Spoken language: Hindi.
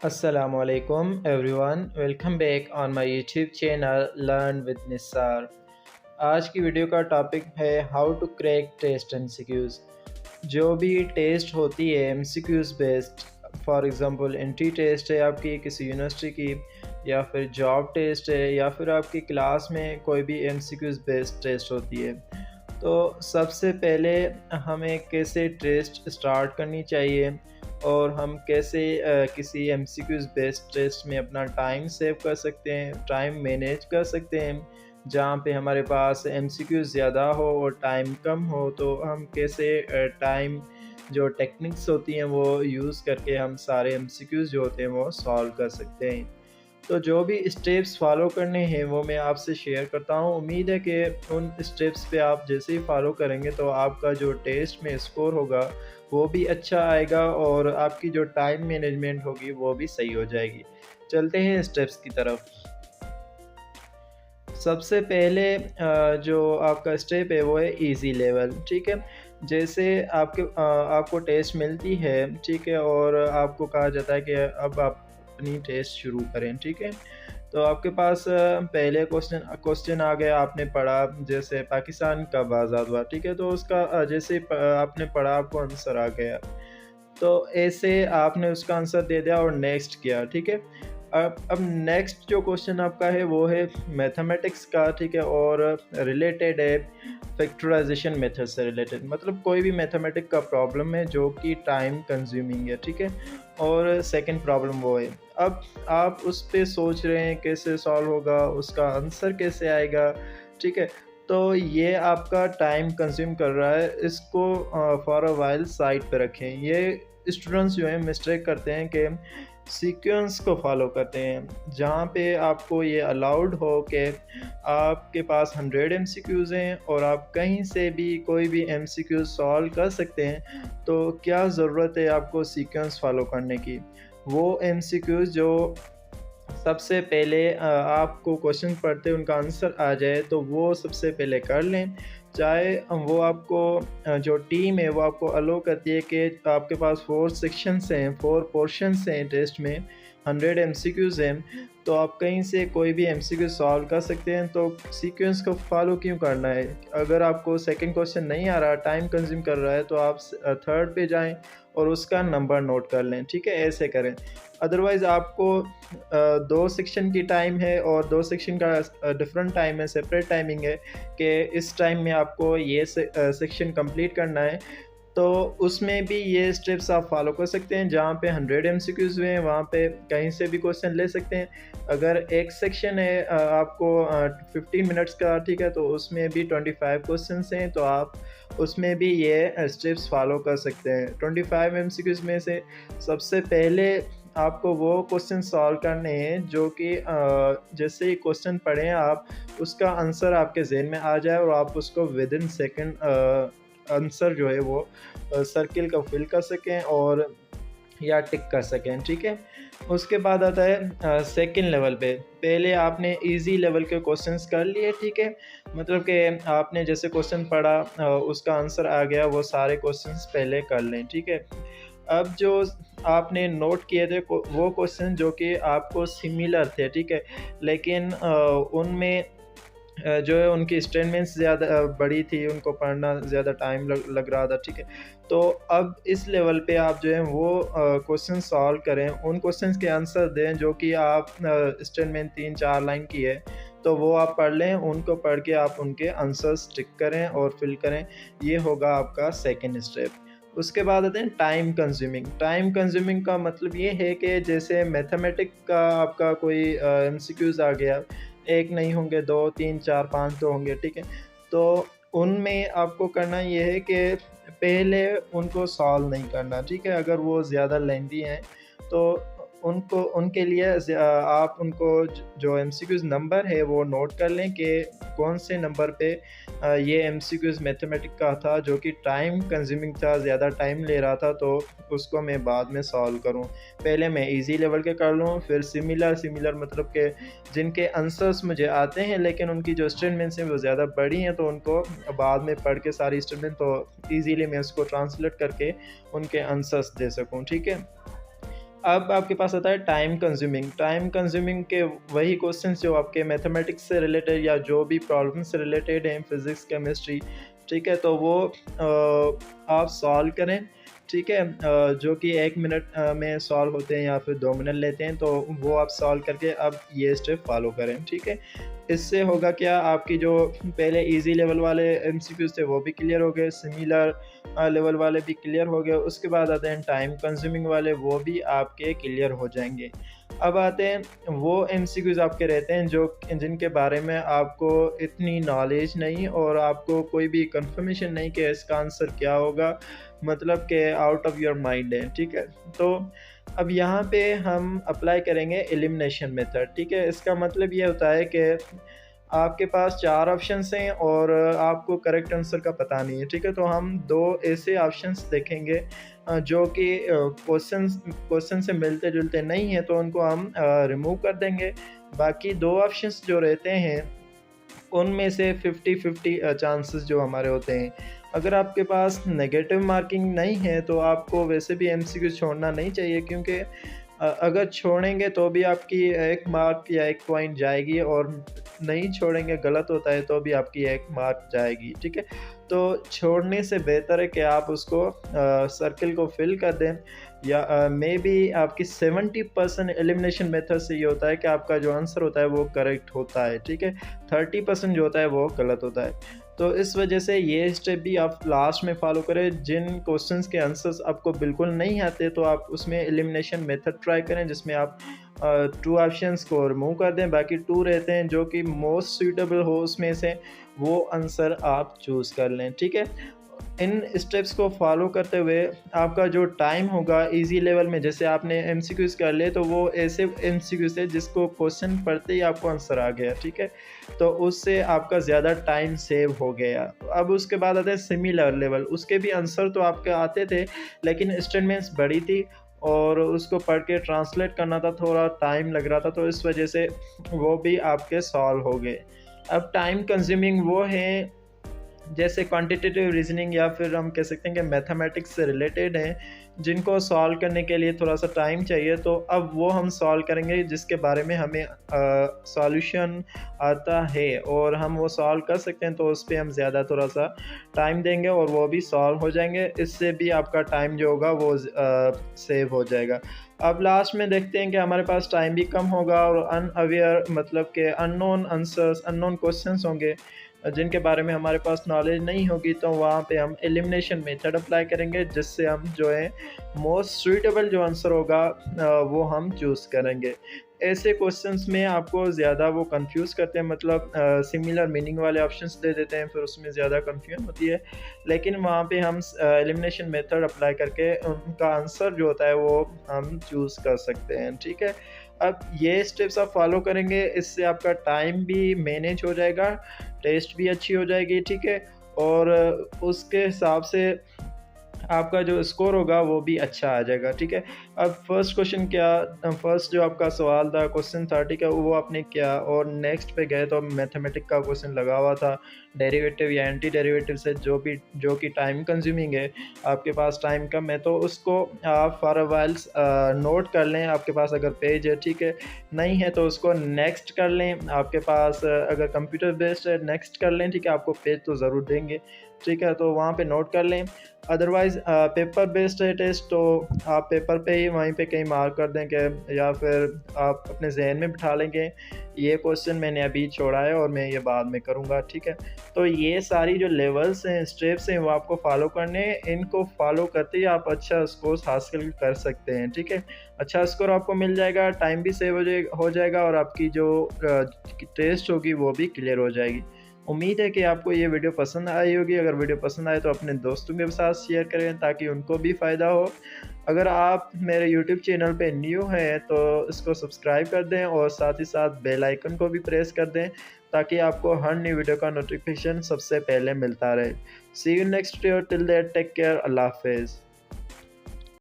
Assalamualaikum everyone, welcome back on my YouTube channel Learn with Nisar। आज की वीडियो का टॉपिक है how to crack test MCQs. जो भी टेस्ट होती है MCQs based, for example entry test है आपकी किसी यूनिवर्सिटी की, या फिर जॉब टेस्ट है, या फिर आपकी क्लास में कोई भी एमसीक्यूज़ बेस्ड टेस्ट होती है। तो सबसे पहले हमें कैसे टेस्ट स्टार्ट करनी चाहिए और हम कैसे किसी एमसीक्यूज़ बेस्ड टेस्ट में अपना टाइम सेव कर सकते हैं, टाइम मैनेज कर सकते हैं। जहाँ पे हमारे पास एमसीक्यूज़ ज़्यादा हो और टाइम कम हो, तो हम कैसे टाइम जो टेक्निक्स होती हैं वो यूज़ करके हम सारे एमसीक्यूज़ जो होते हैं वो सॉल्व कर सकते हैं। तो जो भी स्टेप्स फॉलो करने हैं वो मैं आपसे शेयर करता हूँ। उम्मीद है कि उन स्टेप्स पे आप जैसे ही फॉलो करेंगे तो आपका जो टेस्ट में स्कोर होगा वो भी अच्छा आएगा और आपकी जो टाइम मैनेजमेंट होगी वो भी सही हो जाएगी। चलते हैं स्टेप्स की तरफ। सबसे पहले जो आपका स्टेप है वो है इजी लेवल, ठीक है। जैसे आपको टेस्ट मिलती है, ठीक है, और आपको कहा जाता है कि अब आप अपनी टेस्ट शुरू करें, ठीक है। तो आपके पास पहले क्वेश्चन आ गया, आपने पढ़ा जैसे पाकिस्तान कब आज़ाद हुआ, ठीक है। तो उसका जैसे आपने पढ़ा आपको आंसर आ गया, तो ऐसे आपने उसका आंसर दे दिया और नेक्स्ट किया, ठीक है। अब नेक्स्ट जो क्वेश्चन आपका है वो है मैथमेटिक्स का, ठीक है, और रिलेटेड है फैक्टराइजेशन मेथड से रिलेटेड, मतलब कोई भी मैथमेटिक का प्रॉब्लम है जो कि टाइम कंज्यूमिंग है, ठीक है। और सेकंड प्रॉब्लम वो है। अब आप उस पे सोच रहे हैं कैसे सॉल्व होगा, उसका आंसर कैसे आएगा, ठीक है। तो ये आपका टाइम कंज्यूम कर रहा है, इसको फॉर अ वाइल साइड पे रखें। ये स्टूडेंट्स जो हैं मिस्टेक करते हैं कि सीक्वेंस को फॉलो करते हैं, जहाँ पे आपको ये अलाउड हो कि आपके पास 100 एमसीक्यूज़ हैं और आप कहीं से भी कोई भी एमसीक्यू सॉल्व कर सकते हैं। तो क्या ज़रूरत है आपको सीक्वेंस फॉलो करने की? वो एमसीक्यूज़ जो सबसे पहले आपको क्वेश्चन पढ़ते उनका आंसर आ जाए तो वो सबसे पहले कर लें। चाहे वो आपको जो टीम है वो आपको अलो करती है कि आपके पास 4 सेक्शंस हैं, 4 पोर्शंस हैं टेस्ट में, 100 एमसीक्यूज़ हैं, तो आप कहीं से कोई भी एमसीक्यू सॉल्व कर सकते हैं। तो सीक्वेंस को फॉलो क्यों करना है? अगर आपको सेकंड क्वेश्चन नहीं आ रहा, टाइम कंज्यूम कर रहा है, तो आप थर्ड पे जाएँ और उसका नंबर नोट कर लें, ठीक है? ऐसे करें। अदरवाइज़ आपको 2 सेक्शन की टाइम है और 2 सेक्शन का डिफरेंट टाइम है, सेपरेट टाइमिंग है कि इस टाइम में आपको ये सेक्शन कंप्लीट करना है। तो उसमें भी ये स्टेप्स आप फॉलो कर सकते हैं। जहाँ पे 100 एमसीक्यूज़ हुए हैं वहाँ पे कहीं से भी क्वेश्चन ले सकते हैं। अगर एक सेक्शन है आपको 15 मिनट्स का, ठीक है, तो उसमें भी 25 क्वेश्चंस हैं, तो आप उसमें भी ये स्टेप्स फॉलो कर सकते हैं। 25 एमसीक्यूज़ में से सबसे पहले आपको वो क्वेश्चन सॉल्व करने हैं जो कि जैसे ही क्वेश्चन पढ़ें आप, उसका आंसर आपके ज़हन में आ जाए और आप उसको विदिन सेकंड आंसर जो है वो सर्किल का फिल कर सकें और या टिक कर सकें, ठीक है। उसके बाद आता है सेकंड लेवल पे। पहले आपने इजी लेवल के क्वेश्चंस कर लिए, ठीक है, मतलब कि आपने जैसे क्वेश्चन पढ़ा उसका आंसर आ गया, वो सारे क्वेश्चंस पहले कर लें, ठीक है। अब जो आपने नोट किए थे वो क्वेश्चन जो कि आपको सिमिलर थे, ठीक है, लेकिन उनमें जो है उनकी स्टेटमेंट्स ज़्यादा बड़ी थी, उनको पढ़ना ज़्यादा टाइम लग रहा था, ठीक है। तो अब इस लेवल पे आप जो है वो क्वेश्चन सॉल्व करें, उन क्वेश्चंस के आंसर दें जो कि आप स्टेटमेंट 3-4 लाइन की है, तो वो आप पढ़ लें, उनको पढ़ के आप उनके आंसर्स टिक करें और फिल करें। ये होगा आपका सेकंड स्टेप। उसके बाद आते हैं टाइम कंज्यूमिंग। टाइम कंज्यूमिंग का मतलब ये है कि जैसे मैथमेटिक का आपका कोई एमसीक्यूज़ आ गया, 1 नहीं होंगे, 2, 3, 4, 5 तो होंगे, ठीक है। तो उनमें आपको करना ये है कि पहले उनको सॉल्व नहीं करना, ठीक है। अगर वो ज़्यादा लेंथी हैं तो उनको उनके लिए आप उनको जो एमसीक्यूज़ नंबर है वो नोट कर लें कि कौन से नंबर पे ये एमसीक्यूज़ मैथमेटिक का था जो कि टाइम कंज्यूमिंग था, ज़्यादा टाइम ले रहा था, तो उसको मैं बाद में सॉल्व करूं। पहले मैं इजी लेवल के कर लूं, फिर सिमिलर मतलब कि जिनके आंसर्स मुझे आते हैं लेकिन उनकी जो स्टेटमेंट्स हैं वो ज़्यादा बड़ी हैं, तो उनको बाद में पढ़ के सारी स्टेटमेंट तो ईज़िली मैं उसको ट्रांसलेट करके उनके आंसर्स दे सकूँ, ठीक है। अब आपके पास आता है टाइम कंज्यूमिंग के वही क्वेश्चंस जो आपके मैथमेटिक्स से रिलेटेड या जो भी प्रॉब्लम से रिलेटेड हैं, फिज़िक्स, केमिस्ट्री, ठीक है? तो वो आप सॉल्व करें, ठीक है? जो कि 1 मिनट में सॉल्व होते हैं या फिर 2 मिनट लेते हैं, तो वो आप सॉल्व करके अब ये स्टेप फॉलो करें, ठीक है? इससे होगा क्या, आपकी जो पहले ईज़ी लेवल वाले एमसीक्यूज़ थे वो भी क्लियर हो गए, सिमिलर लेवल वाले भी क्लियर हो गए। उसके बाद आते हैं टाइम कंज्यूमिंग वाले, वो भी आपके क्लियर हो जाएँगे। अब आते हैं वो एमसीक्यूज़ आपके रहते हैं जो जिनके बारे में आपको इतनी नॉलेज नहीं और आपको कोई भी कन्फर्मेशन नहीं कि इसका आंसर क्या होगा, मतलब कि आउट ऑफ योर माइंड है, ठीक है? तो अब यहाँ पे हम अप्लाई करेंगे एलिमिनेशन मेथड, ठीक है? इसका मतलब ये होता है कि आपके पास 4 ऑप्शंस हैं और आपको करेक्ट आंसर का पता नहीं है, ठीक है? तो हम 2 ऐसे ऑप्शंस देखेंगे जो कि क्वेश्चन से मिलते-जुलते नहीं हैं, तो उनको हम रिमूव कर देंगे। बाकी 2 ऑप्शंस जो रहते हैं, उनमें से 50-50 चांसेस जो हमारे होते हैं। अगर आपके पास नेगेटिव मार्किंग नहीं है, तो आपको वैसे भी एमसीक्यू छोड़ना नहीं चाहिए, क्योंकि अगर छोड़ेंगे तो भी आपकी 1 मार्क या 1 पॉइंट जाएगी, और नहीं छोड़ेंगे, गलत होता है, तो भी आपकी 1 मार्क जाएगी, ठीक है? तो छोड़ने से बेहतर है कि आप उसको सर्किल को फिल कर दें, या मेबी आपकी 70% एलिमिनेशन मेथड से ये होता है कि आपका जो आंसर होता है वो करेक्ट होता है, ठीक है? 30% जो होता है वो गलत होता है। तो इस वजह से ये स्टेप भी आप लास्ट में फॉलो करें। जिन क्वेश्चंस के आंसर्स आपको बिल्कुल नहीं आते, तो आप उसमें एलिमिनेशन मेथड ट्राई करें, जिसमें आप 2 ऑप्शंस को रिमूव कर दें, बाकी 2 रहते हैं जो कि मोस्ट सूटेबल हो उसमें से, वो आंसर आप चूज़ कर लें, ठीक है? इन स्टेप्स को फॉलो करते हुए आपका जो टाइम होगा इजी लेवल में, जैसे आपने एमसीक्यूज़ कर लिए, तो वो ऐसे एमसीक्यूज़ थे जिसको क्वेश्चन पढ़ते ही आपको आंसर आ गया, ठीक है? तो उससे आपका ज़्यादा टाइम सेव हो गया। अब उसके बाद आते हैं सिमिलर लेवल, उसके भी आंसर तो आपके आते थे, लेकिन स्टेटमेंट्स बड़ी थी और उसको पढ़ के ट्रांसलेट करना था, थोड़ा टाइम लग रहा था, तो इस वजह से वो भी आपके सॉल्व हो गए। अब टाइम कंज्यूमिंग वो हैं जैसे क्वांटिटेटिव रीजनिंग, या फिर हम कह सकते हैं कि मैथमेटिक्स से रिलेटेड हैं, जिनको सॉल्व करने के लिए थोड़ा सा टाइम चाहिए, तो अब वो हम सॉल्व करेंगे जिसके बारे में हमें सॉल्यूशन आता है और हम वो सॉल्व कर सकते हैं, तो उस पर हम ज़्यादा थोड़ा सा टाइम देंगे और वो भी सॉल्व हो जाएंगे। इससे भी आपका टाइम जो होगा वो सेव हो जाएगा। अब लास्ट में देखते हैं कि हमारे पास टाइम भी कम होगा और अनअवेयर, मतलब कि अननोन आंसर्स, अननोन क्वेश्चंस होंगे जिनके बारे में हमारे पास नॉलेज नहीं होगी, तो वहाँ पे हम एलिमिनेशन मेथड अप्लाई करेंगे, जिससे हम जो है मोस्ट सूटेबल जो आंसर होगा वो हम चूज़ करेंगे। ऐसे क्वेश्चंस में आपको ज़्यादा वो कंफ्यूज करते हैं, मतलब सिमिलर मीनिंग वाले ऑप्शंस दे देते हैं, फिर उसमें ज़्यादा कंफ्यूजन होती है, लेकिन वहाँ पे हम एलिमिनेशन मेथड अप्लाई करके उनका आंसर जो होता है वो हम चूज़ कर सकते हैं, ठीक है? अब ये स्टेप्स आप फॉलो करेंगे, इससे आपका टाइम भी मैनेज हो जाएगा, टेस्ट भी अच्छी हो जाएगी, ठीक है? और उसके हिसाब से आपका जो स्कोर होगा वो भी अच्छा आ जाएगा, ठीक है? अब फर्स्ट जो आपका सवाल था, क्वेश्चन था, ठीक है? वो आपने किया और नेक्स्ट पे गए तो मैथमेटिक्स का क्वेश्चन लगा हुआ था, डेरिवेटिव या एंटी डेरिवेटिव से, जो कि टाइम कंज्यूमिंग है, आपके पास टाइम कम है, तो उसको आप फॉर अ व्हाइल नोट कर लें, आपके पास अगर पेज है, ठीक है? नहीं है तो उसको नेक्स्ट कर लें, आपके पास अगर कंप्यूटर बेस्ड है नेक्स्ट कर लें, ठीक है? आपको पेज तो ज़रूर देंगे, ठीक है? तो वहाँ पे नोट कर लें। अदरवाइज़ पेपर बेस्ड है टेस्ट, तो आप पेपर पे ही वहीं पे कहीं मार्क कर दें, कि या फिर आप अपने जहन में बिठा लेंगे, ये क्वेश्चन मैंने अभी छोड़ा है और मैं ये बाद में करूँगा, ठीक है? तो ये सारी जो लेवल्स हैं, स्टेप्स हैं, वो आपको फॉलो करने हैं। इनको फॉलो करते ही आप अच्छा स्कोर हासिल कर सकते हैं, ठीक है? अच्छा स्कोर आपको मिल जाएगा, टाइम भी सेव हो जाएगा और आपकी जो टेस्ट होगी वो भी क्लियर हो जाएगी। उम्मीद है कि आपको ये वीडियो पसंद आई होगी। अगर वीडियो पसंद आए तो अपने दोस्तों के साथ शेयर करें, ताकि उनको भी फ़ायदा हो। अगर आप मेरे यूट्यूब चैनल पे न्यू हैं तो इसको सब्सक्राइब कर दें और साथ ही साथ बेल आइकन को भी प्रेस कर दें, ताकि आपको हर न्यू वीडियो का नोटिफिकेशन सबसे पहले मिलता रहे। See you next video, till that take care, अल्लाह हाफ़िज़।